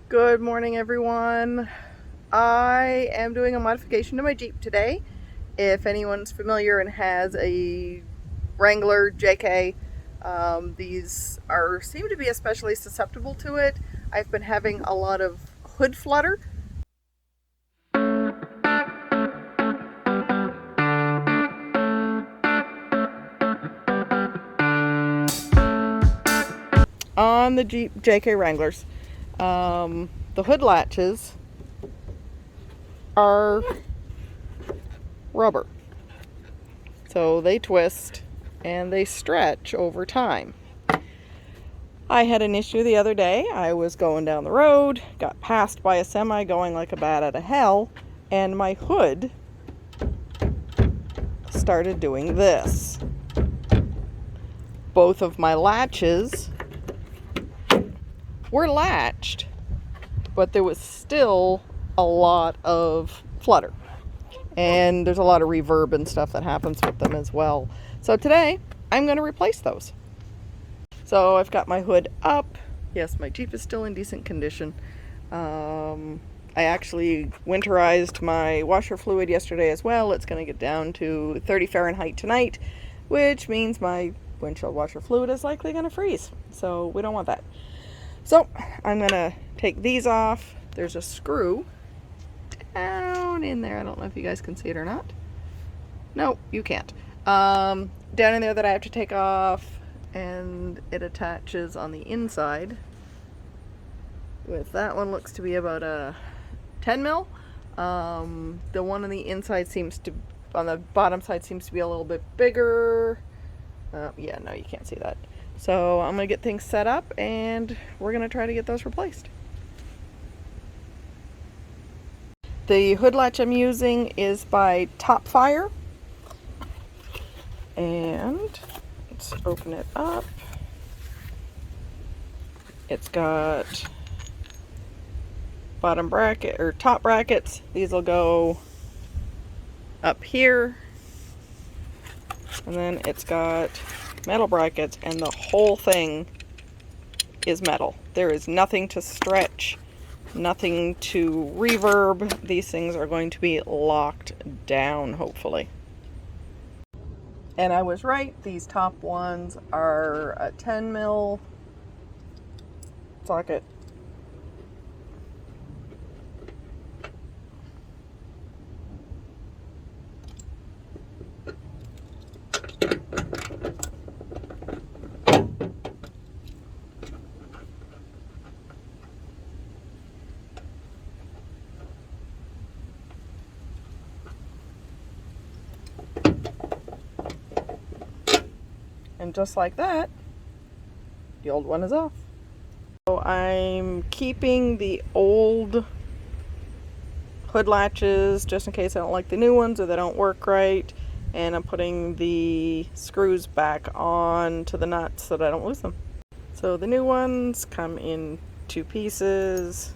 Good morning, everyone. I am doing a modification to my Jeep today. If anyone's familiar and has a Wrangler JK, these seem to be especially susceptible to it. I've been having a lot of hood flutter. On the Jeep JK Wranglers, the hood latches are rubber, so they twist and they stretch over time. I had an issue the other day. I was going down the road, got passed by a semi going like a bat out of hell, and my hood started doing this. Both of my latches were latched, but there was still a lot of flutter. And there's a lot of reverb and stuff that happens with them as well. So today, I'm going to replace those. So I've got my hood up. Yes, my Jeep is still in decent condition. I actually winterized my washer fluid yesterday as well. It's going to get down to 30 Fahrenheit tonight, which means my windshield washer fluid is likely going to freeze. So we don't want that. So I'm going to take these off. There's a screw down in there. I don't know if you guys can see it or not. No, you can't. Down in there that I have to take off, and it attaches on the inside with that one. Looks to be about a 10 mil. The one on the inside on the bottom side seems to be a little bit bigger. Yeah, no, you can't see that. So I'm gonna get things set up and we're gonna try to get those replaced. The hood latch I'm using is by Topfire, and let's open it up. It's got bottom bracket or top brackets. These will go up here, and then it's got metal brackets, and the whole thing is metal. There is nothing to stretch, nothing to reverb. These things are going to be locked down, hopefully. And I was right, these top ones are a 10 mil socket. And just like that, the old one is off. So I'm keeping the old hood latches just in case I don't like the new ones or they don't work right. And I'm putting the screws back on to the nuts so that I don't lose them. So the new ones come in 2 pieces.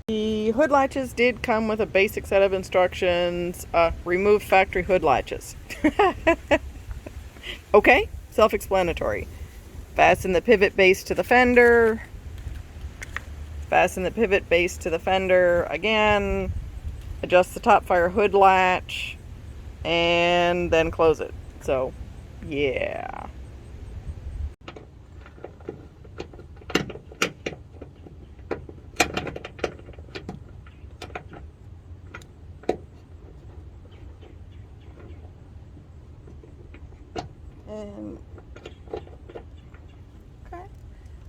The hood latches did come with a basic set of instructions. Remove factory hood latches. Okay, self-explanatory. Fasten the pivot base to the fender. Fasten the pivot base to the fender again. Adjust the Topfire hood latch. And then close it. So, yeah. And okay,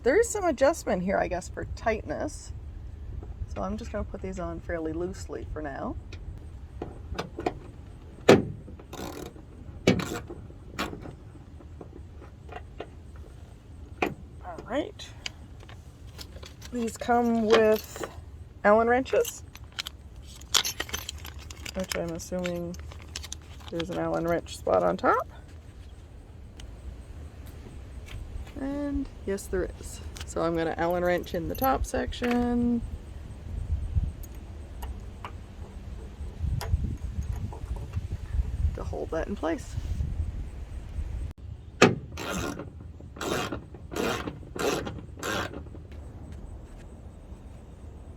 there is some adjustment here, I guess, for tightness. So I'm just going to put these on fairly loosely for now. All right. These come with Allen wrenches, which I'm assuming there's an Allen wrench spot on top. And yes, there is. So I'm going to Allen wrench in the top section. To hold that in place.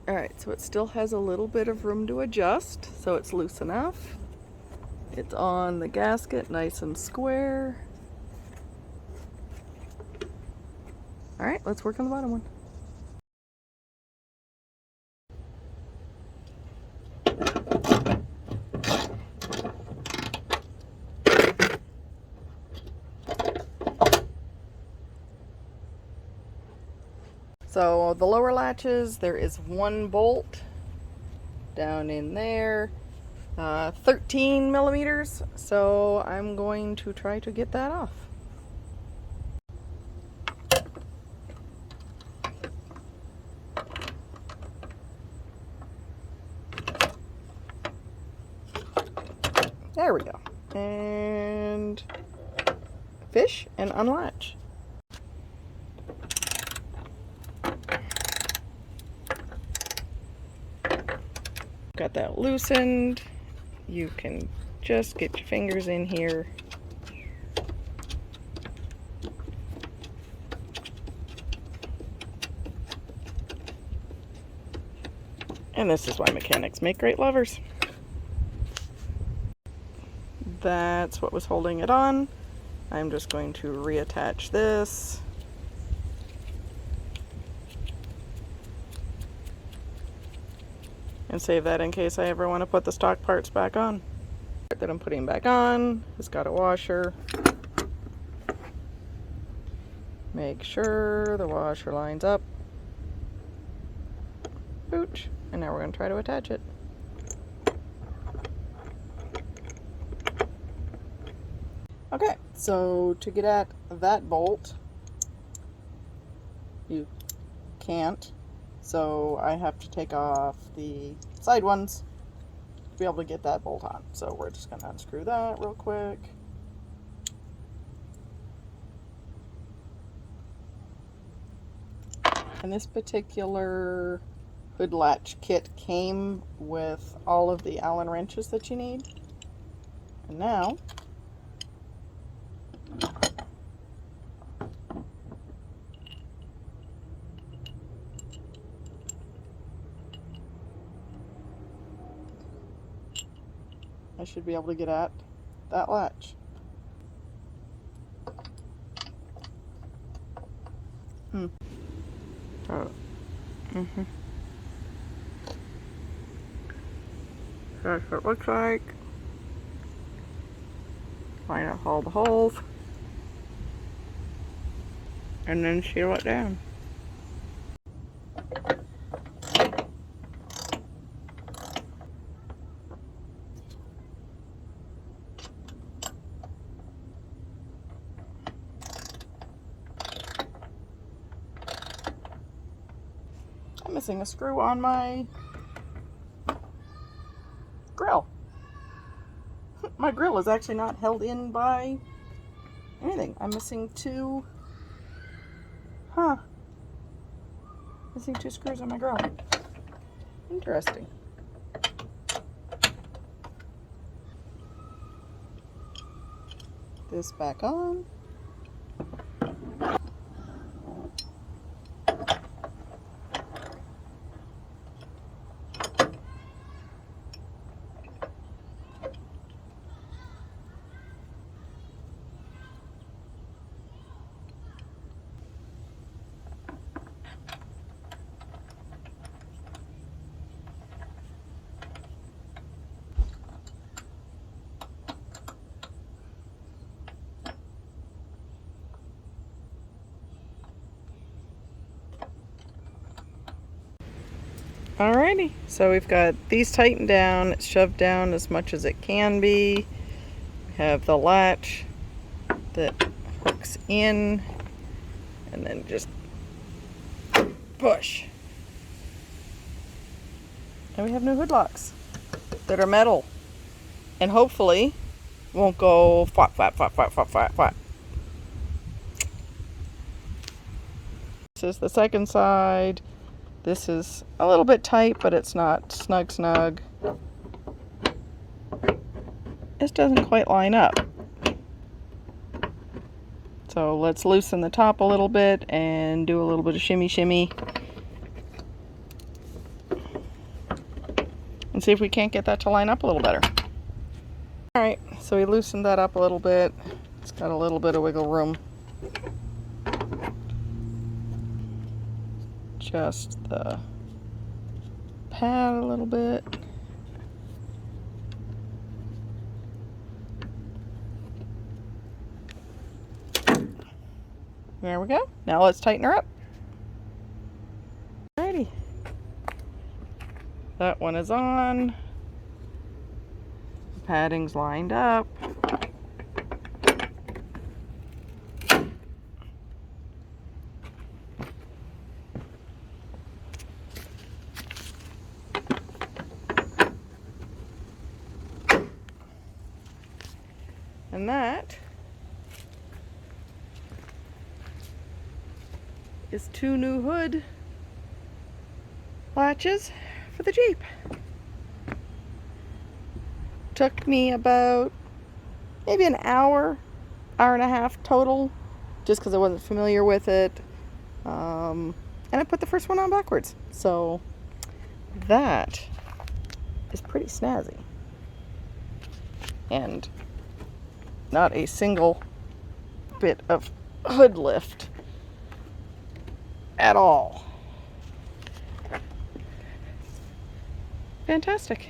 Alright, so it still has a little bit of room to adjust, so it's loose enough. It's on the gasket, nice and square. Alright, let's work on the bottom one. So the lower latches, there is one bolt down in there, 13 millimeters, so I'm going to try to get that off. There we go. And fish and unlatch. Got that loosened. You can just get your fingers in here. And this is why mechanics make great lovers. That's what was holding it on. I'm just going to reattach this. And save that in case I ever want to put the stock parts back on. That I'm putting back on has got a washer. Make sure the washer lines up. Booch. And now we're going to try to attach it. Okay, so to get at that bolt, you can't. So I have to take off the side ones to be able to get that bolt on. So we're just going to unscrew that real quick. And this particular hood latch kit came with all of the Allen wrenches that you need. And now I should be able to get at that latch. That's what it looks like. Line up all the holes. And then seal it down. I'm missing a screw on my grill. My grill is actually not held in by anything. I'm missing two. Missing two screws on my grill. Interesting. This back on. Alrighty, so we've got these tightened down, it's shoved down as much as it can be. We have the latch that hooks in, and then just push. And we have new hood locks that are metal, and hopefully won't go flap, flap, flap, flap, flap, flap, flap. This is the second side. This is a little bit tight, but it's not snug snug. This doesn't quite line up. So let's loosen the top a little bit and do a little bit of shimmy shimmy. and see if we can't get that to line up a little better. All right, so we loosened that up a little bit. It's got a little bit of wiggle room. Adjust the pad a little bit. There we go. Now let's tighten her up. Alrighty. That one is on. The padding's lined up. And that is 2 new hood latches for the Jeep. Took me about maybe an hour and a half total, just because I wasn't familiar with it. And I put the first one on backwards. So that is pretty snazzy. And not a single bit of hood lift at all. Fantastic.